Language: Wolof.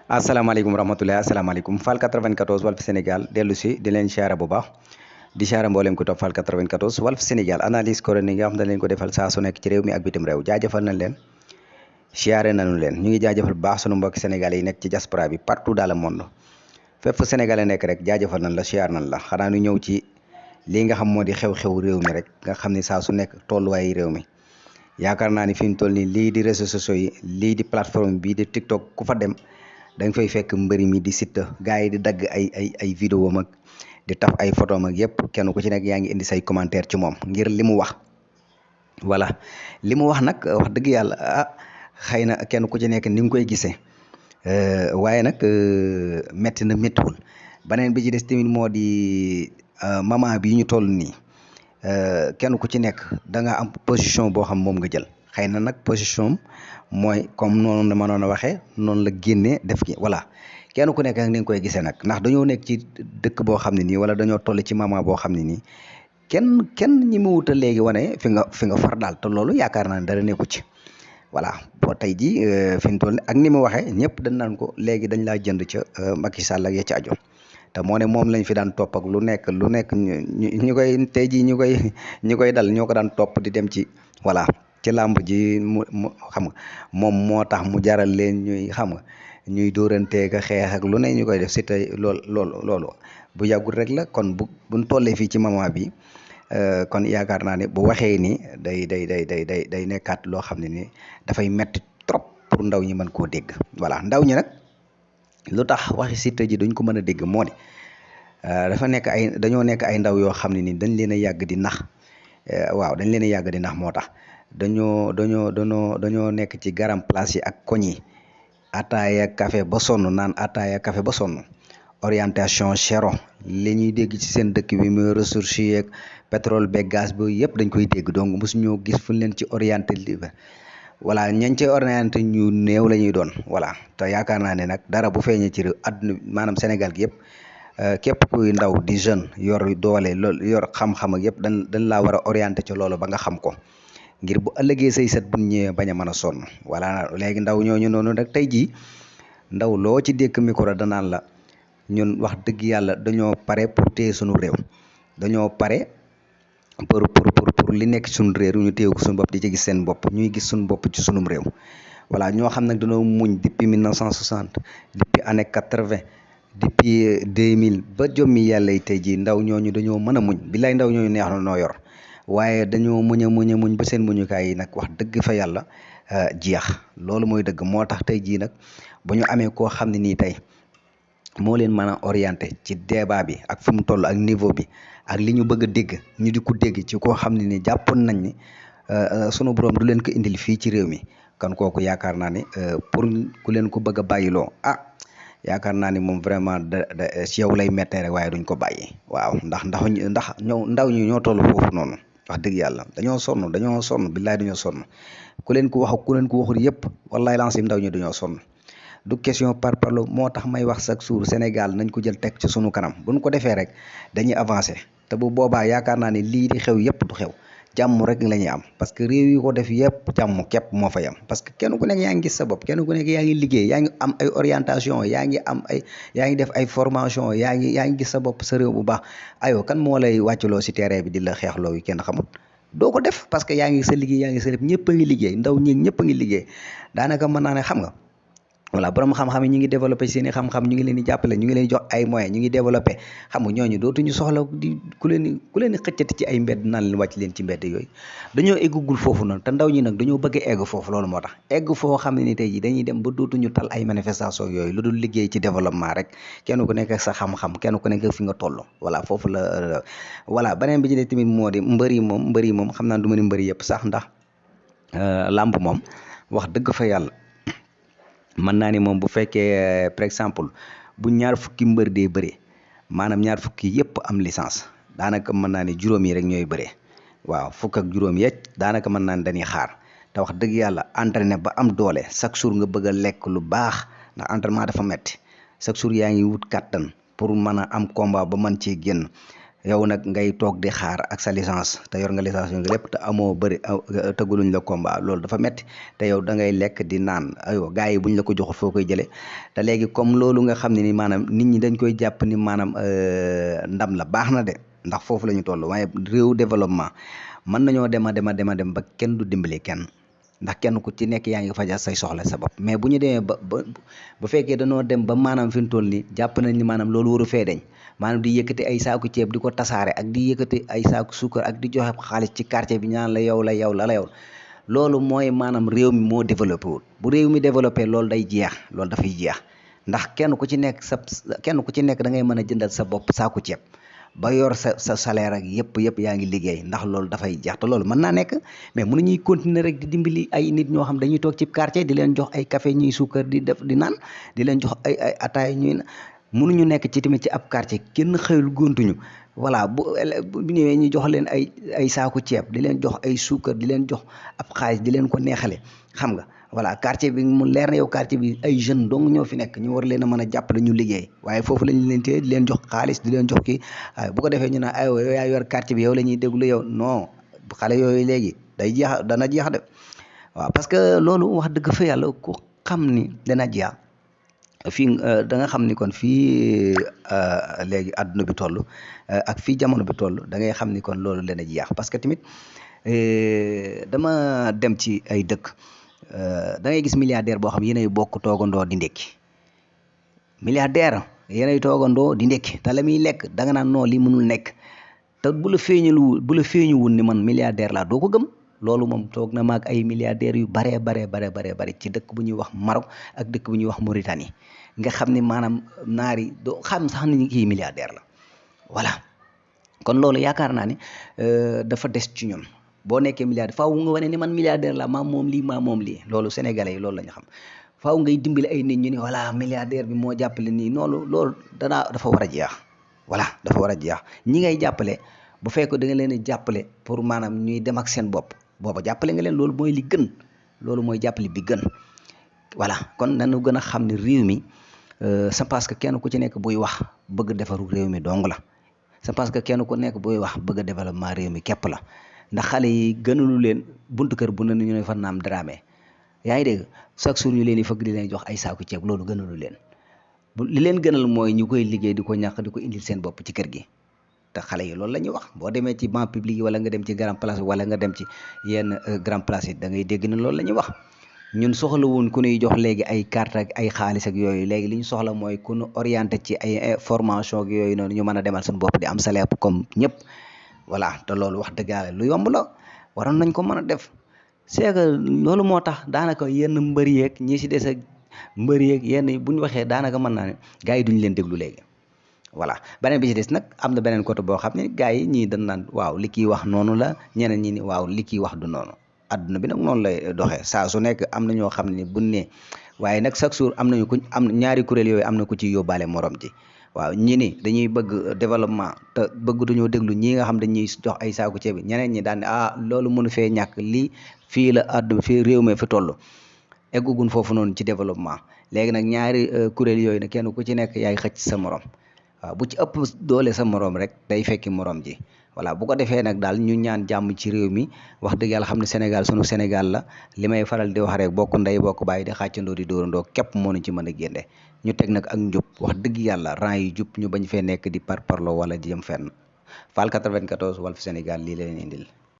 asalaamaaleykum rahmatulah asalaamaaleykum Fall 94 Walf Sénégal dellu si di leen siyaare bu baax di siyaare mboolem ku topp Fall 94 Walf Sénégal analyse chronique nga xam ne leen ko defal saa su nekk ci réew mi ak bitim réew jaajëfal nañ leen siyaare nañu leen ñu ngi jaajëfal bu baax sunu mbokki sénégalais yi nekk ci diaspora bi partout dans le monde fépp fu sénégalais nekk rek jaajëfal nañ la siyaar nañ la xanaa ñu ñëw ci lii nga xam moo di xew-xew réew mi rek nga xam ni saa su nekk tolluwaayu réew mi yaakaar naa ni fi ñu toll nii lii di réseaux sociaux yi lii di plateforme bii di TikTok ku fa dem da nga fay fekk mbëri mi di Siteu gars yi di dagg ay vidéo mag di taf ay photo mag yëpp kenn ku ci nekk yaa ngi indi say commentaire ci moom ngir li mu wax voilà li mu wax nag wax dëgg yàlla xëy na kenn ku ci nekk ni nga koy gisee waaye nag métti na méttiwul beneen bi ci des tamit moo di moment bi ñu toll nii kenn ku ci nekk da nga am position boo xam moom nga jël xëy na nag position mooy comme noonu la mënoon a waxee noonu la génnee def ki voilà kenn ku nekk ak ni nga koy gisee nag ndax dañoo nekk ci dëkk boo xam ne nii wala dañoo toll ci moment boo xam ne nii kenn ñi mu wuta léegi wane fi nga far daal te loolu yaakaar naa ne dara nekku ci voilà boo tey ji fi mu toll ak ni mu waxee ñëpp dañ naan ko léegi dañ laa jënd ca Macky Sall ak ya ci aju te moo ne moom lañ fi daan topp ak lu nekk ñu koy tey jii ñu koy dal ñoo ko daan topp di dem ci voilà ci làmb ji mu xam nga moom moo tax mu jaral leen ñuy xam nga ñuy dóoranteeg a xeex ak lu ne ñu koy def si tey loolu bu yàggul rek la kon buñ tollee fii ci moment bi kon yaakaar naa ne bu waxee ni day nekkaat loo xam ne ni dafay metti trop pour ndaw ñi mën koo dégg voilà ndaw ñi nag lu tax waxi Siteu ji duñ ko mën a dégg moo di dañoo nekk ay ndaw yoo xam ne ni dañ leen a yàgg di nax waaw dañ leen a yàgg di nax moo tax dañoo nekk ci garam place yi ak koñ yi ataaya café ba sonn naan ataaya café ba sonn orientation chéro li ñuy dégg ci seen dëkk bi muy ressources yeeg pétrole beeg gaz bi yëpp dañ koy dégg donc mosu ñoo gis fu leen ci orienté voilà ñañ ci orienté ñu néew la ñuy doon voilà te yaakaar naa ne nag dara bu feeñee ci réew àdduna maanaam Sénégal gi yëpp képp kuy ndaw di jeune yor doole loolu yor xam-xam ak yëpp dañ laa war a orienté ci loolu ba nga xam ko ngir bu ëllëgee say set bu ñëwee bañ a mën a sonn voilà léegi ndaw ñooñu noonu nag tey jii ndaw loo ci dékk micro danaan la ñun wax dëgg yàlla dañoo pare pour téye suñu réew dañoo pare pour li nekk suñu réew ñu téye ko suñu bopp di ci gis seen bopp ñuy gis suñu bopp ci sunum réew voilà ñoo xam nag dañoo muñ depuis 1960 depuis année 80 depuis 2000 ba jommi yàlla yi tey jii ndaw ñooñu dañoo mën a muñ billaay ndaw ñooñu neex na noo yor waaye dañoo muñ ba seen muñukaay yi nag wax dëgg fa yàlla jeex loolu mooy dëgg moo tax tey jii nag bu ñu amee koo xam ne nii tey moo leen mën a orienté ci débat bi ak fu mu toll ak niveau bi ak li ñu bëgg a dégg ñu di ko dégg ci koo xam ne ni jàppoon nañ ni sunu borom du leen ko indil fii ci réew mi kon kooku yaakaar naa ni pour ku leen ko bëgg a bàyyiloo yaakaar naa ni moom vraiment ci yow lay méttee rek waaye duñ ko bàyyi waaw ndax ndaw ñi ñoo toll foofu noonu wax dëgg yàlla dañoo sonn billaay dañoo sonn ku leen ko waxul yëpp wallaay lancim ndaw ñi dañoo sonn du question par parlo moo tax may wax chaque jour Sénégal nañ ko jël teg ci sunu kanam buñ ko defee rek dañuy avancer te bu boobaa yaakaar naa ne lii di xew yëpp du xew jàmm rek la ñuy am parce que réew yi ko def yëpp jàmm képp moo fa yam parce que kenn ku nekk yaa ngi gis sa bopp kenn ku nekk yaa ngi liggéey yaa ngi am ay orientation yaa ngi def ay formation yaa ngi gis sa bopp sa réew bu baax aywa kan moo lay wàccloo si terrain bi di la xeexloo yu kenn xamul doo ko def parce que yaa ngi sa liggéey yaa ngi sa lépp ñëpp a ngi liggéey ndaw ñi ñëpp a ngi liggéey daanaka mën naa ne xam nga voilà borom xam-xam yi ñu ngi développé seen i xam-xam ñu ngi leen di jàppale ñu ngi leen di jox ay moyens ñu ngi développé xam nga ñooñu dootuñu soxla di ku leen di xëccati ci ay mbedd naan leen wàcc leen ci mbedd yooyu dañoo eggugul foofu noonu te ndaw ñi nag dañoo bëgg a egg foofu loolu moo tax egg foo xam ne ni tey ji dañuy dem ba dootuñu tal ay manifestation yooyu lu dul liggéey ci développement rek kenn ku nekk sa xam-xam kenn ku nekk fi nga toll voilà foofu la voilà beneen bi ci des tamit moo di mbër yi moom xam naa du ma ni mbëri yëpp sax ndax làmb moom wax dëgg fa yàlla mën naa ni moom bu fekkee par exemple bu ñaar fukki mbër dee bëree maanaam ñaar fukki yëpp am licence daanaka mën naa ni juróom yi rek ñooy bëree waaw fukk ak juróom yecc daanaka mën naa ni dañuy xaar te wax dëgg yàlla entraîné ba am doole chaque jour nga bëgg a lekk lu baax ndax entraînement dafa metti chaque jour yaa ngi wut kàttan pour mën a am combat ba mën cee génn yow nag ngay toog di xaar ak sa licence te yor nga licence yu nga lépp te amoo bëri tëgguluñ la combat loolu dafa metti te yow da ngay lekk di naan aywa gars yi buñ la ko joxul foo koy jëlee te léegi comme loolu nga xam ne ni maanaam nit ñi dañ koy jàpp ni maanaam ndam la baax na de ndax foofu la ñu toll waaye réew développement mën nañoo dem a dem ba kenn du dimbali kenn ndax kenn ku ci nekk yaa ngi fajal say soxla sa bopp mais bu ñu demee bu fekkee dañoo dem ba maanaam fi mu toll nii jàpp nañ ni maanaam loolu waru fee deñ maanaam di yëkkati ay saaku ceeb di ko tasaare ak di yëkkati ay saaku suukar ak di joxe xaalis ci quartier bi ñaan la yow loolu mooy maanaam réew mi moo développé wul bu réew mi développé loolu day jeex loolu dafay jeex ndax kenn ku ci nekk da ngay mën a jëndal sa bopp saaku ceeb ba yor sa salaire ak yëpp yaa ngi liggéey ndax loolu dafay jeex te loolu mën naa nekk mais mënuñuy continuer rek di dimbali ay nit ñoo xam dañuy toog ci quartier di leen jox ay café ñuy suukar di def di naan di leen jox ay ataay ñuy mënuñu nekk ci tamit ci ab quartier kenn xëyul gontuñu voilà bu ñëwee ñu jox leen ay saaku ceeb di leen jox ay suukar di leen jox ab xaalis di leen ko neexale xam nga voilà quartier bi mu leer na yow quartier bi ay jeunes dong ñoo fi nekk ñu war leen a mën a jàppale ñu liggéey waaye foofu lañ leen téye di leen jox xaalis di leen jox kii waaye bu ko defee ñu naan aywa yow yaa yor quartier bi yow la ñuy déglu yow non xale yooyu léegi dana jeex de waaw parce que loolu wax dëgg fa yàlla ku xam ni dana jeex fii da nga xam ni kon fii léegi àdduna bi toll ak fii jamono bi toll da ngay xam ni kon loolu dana jeex parce que tamit dama dem ci ay dëkk da ngay gis milliardaire boo xam yéenay bokk toogandoo di ndékki milliardaire yéenay toogandoo di ndékki te la muy lekk da nga naan non lii mënul nekk te bu la feeñuwul ni man milliardaire laa doo ko gëm loolu moom toog na maag ay milliardaires yu baree bare ci dëkk bu ñuy wax Maroc ak dëkk bu ñuy wax Mauritanie nga xam ne maanaam naari doo xam sax ni kii milliardaire la voilà kon loolu yaakaar naa ne dafa des ci ñun boo nekkee milliardaire faaw nga wane ni man milliardaire la maa moom lii loolu sénégalais yi loolu la ñu xam faaw ngay dimbali ay nit ñu ne voilà milliardaire bi moo jàppale nii loolu dafa war a jeex voilà dafa war a jeex ñi ngay jàppale bu fekk da nga leen di jàppale pour maanaam ñuy dem ak seen bopp booba jàppale nga leen loolu mooy li gën loolu mooy jàppale bi gën voilà kon nañu gën a xam ne réew mi c'est parce que kenn ku ci nekk buy wax bëgg defaru réew mi dong la c'est parce que kenn ku nekk buy wax bëgg développement réew mi képp la ndax xale yi gënalu leen buntu kër bu ne ñu ne fa naam dramé yaa ngi dégg chaque jour ñu leen di fëgg di leen jox ay saaku ceeb loolu gënalu leen li leen gënal mooy ñu koy liggéey di ko ñàkk di ko indil seen bopp ci kër gi te xale yi loolu la ñuy wax boo demee ci banc public yi wala nga dem ci grand place wala nga dem ci yenn grand place yi da ngay dégg ne loolu la ñuy wax ñun soxla woon ku ñuy jox léegi ay carte ak ay xaalis ak yooyu léegi li ñu soxla mooy ku ñu orienté ci ay formation ak yooyu noonu ñu mën a demal suñu bopp di am salaire comme ñëpp voilà te loolu wax dëgg yàlla lu yomb la waroon nañ ko mën a def c'est que loolu moo tax daanaka yenn mbër yeeg ñi si des ak mbër yeeg yenn bu ñu waxee daanaka mën naa ne gars yi duñu leen déglu léegi voilà beneen bi ci des nag am na beneen côté boo xam ne gars yi ñii dañ naan waaw li kii wax noonu la ñeneen ñi ni waaw li kii wax du noonu adduna bi nag noonu lay doxee saa su nekk am na ñoo xam ne buñ ne waaye nag chaque jour am nañu ku am ñaari kuréel yooyu am na ku ci yóbbaale morom ji waaw ñi ni dañuy bëgg développement te bëgg dañoo déglu ñi nga xam dañuy jox ay saaku ceeb bi ñeneen ñi daan ne loolu mënu fee ñàkk lii fii la àdduna fii réew mi fi toll eggugun foofu noonu ci développement léegi nag ñaari kuréel yooyu nag kenn ku ci nekk yaay xëcc sa morom waaw bu ci ëpp doole sa morom rek day fekki morom ji voilà bu ko defee nag daal ñu ñaan jàmm ci réew mi wax dëgg yàlla xam ne Sénégal sunu Sénégal la li may faral di wax rek bokk ndey bokk bàyyi di xàccandoo di dóorandoo képp moo ñu ci mën a génne ñu teg nag ak njub wax dëgg yàlla rang yi jub ñu bañ fee nekk di parparloo wala di jëm fenn Fall 94 Walf Sénégal lii leen indil